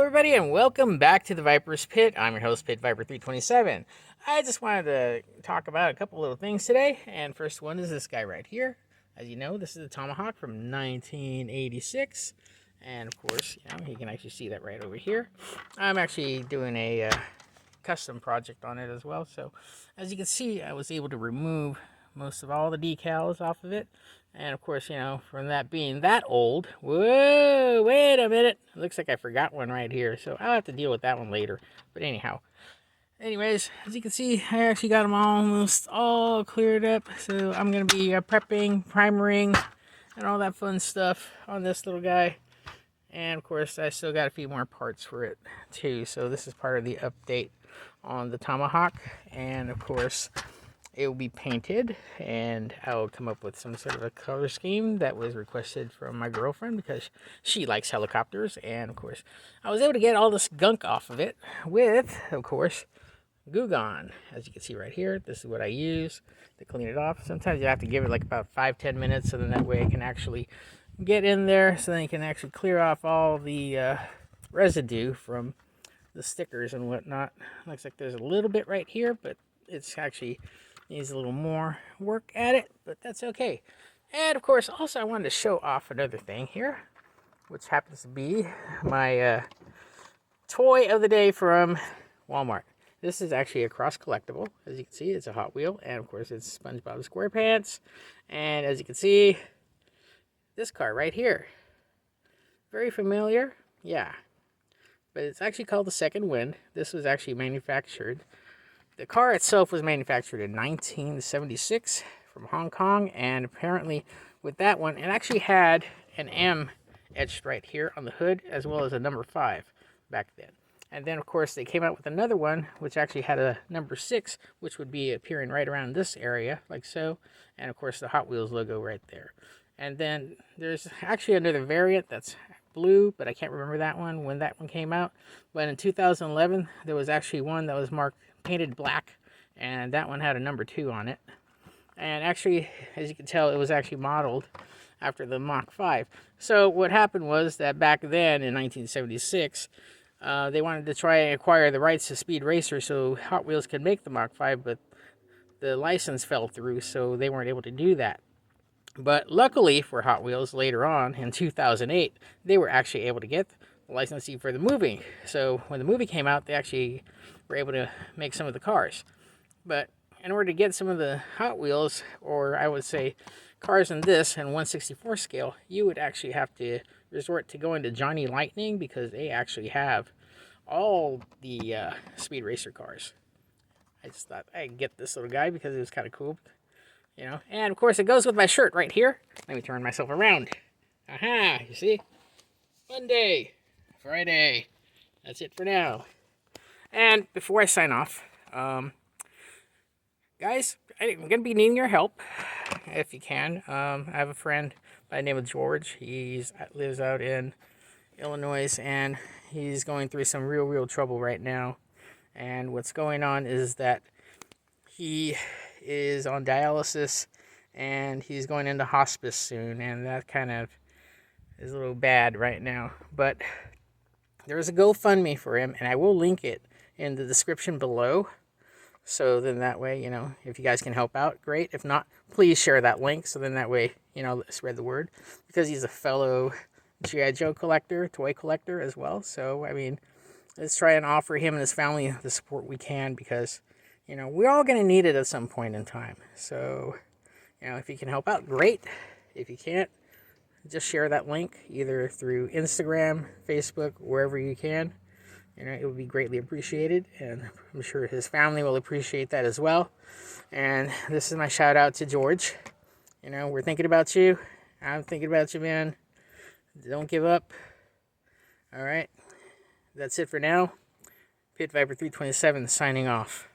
everybody, and welcome back to the Viper's Pit. I'm your host, Pit Viper 327. I just wanted to talk about a couple little things today, and first one is this guy right here. As you know, this is the Tomahawk from 1986, and of course, you can actually see that right over here. I'm actually doing a custom project on it as well, so as you can see, I was able to remove most of all the decals off of it. And of course, from that being that old, whoa, wait a minute. It looks like I forgot one right here, so I'll have to deal with that one later. But anyways, as you can see, I actually got them almost all cleared up. So I'm going to be prepping, primering, and all that fun stuff on this little guy. And of course, I still got a few more parts for it too. So this is part of the update on the Tomahawk. And of course, it will be painted, and I will come up with some sort of a color scheme that was requested from my girlfriend because she likes helicopters. And of course, I was able to get all this gunk off of it with, of course, Goo Gone. As you can see right here, this is what I use to clean it off. Sometimes you have to give it like about 5-10 minutes, so then that way it can actually get in there, so then you can actually clear off all the residue from the stickers and whatnot. Looks like there's a little bit right here, but it's actually needs a little more work at it, but that's okay. And of course, also I wanted to show off another thing here, which happens to be my toy of the day from Walmart. This is actually a cross collectible. As you can see, it's a Hot Wheel, and of course it's SpongeBob SquarePants. And as you can see, this car right here, very familiar, yeah, but it's actually called the Second Wind. This was actually manufactured. The car itself was manufactured in 1976 from Hong Kong, and apparently with that one, it actually had an M etched right here on the hood, as well as a number 5 back then. And then, of course, they came out with another one, which actually had a number 6, which would be appearing right around this area, like so, and of course the Hot Wheels logo right there. And then there's actually another variant that's blue, but I can't remember that one when that one came out. But in 2011, there was actually one that was painted black, and that one had a number 2 on it. And actually, as you can tell, it was actually modeled after the Mach 5. So what happened was that back then in 1976, they wanted to try and acquire the rights to Speed Racer so Hot Wheels could make the Mach 5, but the license fell through, so they weren't able to do that. But luckily for Hot Wheels, later on in 2008, they were actually able to get the licensing for the movie. So when the movie came out, they actually were able to make some of the cars. But in order to get some of the Hot Wheels, or I would say cars in this and 1/64 scale, you would actually have to resort to going to Johnny Lightning, because they actually have all the Speed Racer cars. I just thought I'd get this little guy because it was kind of cool. And of course it goes with my shirt right here. Let me turn myself around. Aha, you see? Monday, Friday. That's it for now. And before I sign off, guys, I'm going to be needing your help, if you can. I have a friend by the name of George. He lives out in Illinois, and he's going through some real trouble right now. And what's going on is that he is on dialysis, and he's going into hospice soon, and that kind of is a little bad right now. But there is a GoFundMe for him, and I will link it in the description below. So then that way, if you guys can help out, great. If not, please share that link, so then that way, spread the word, because he's a fellow G.I. Joe collector, toy collector as well. So, let's try and offer him and his family the support we can, because we're all going to need it at some point in time. So, if you can help out, great. If you can't, just share that link either through Instagram, Facebook, wherever you can. It would be greatly appreciated, and I'm sure his family will appreciate that as well. And this is my shout out to George. We're thinking about you. I'm thinking about you, man. Don't give up. All right. That's it for now. Pit Viper 327 signing off.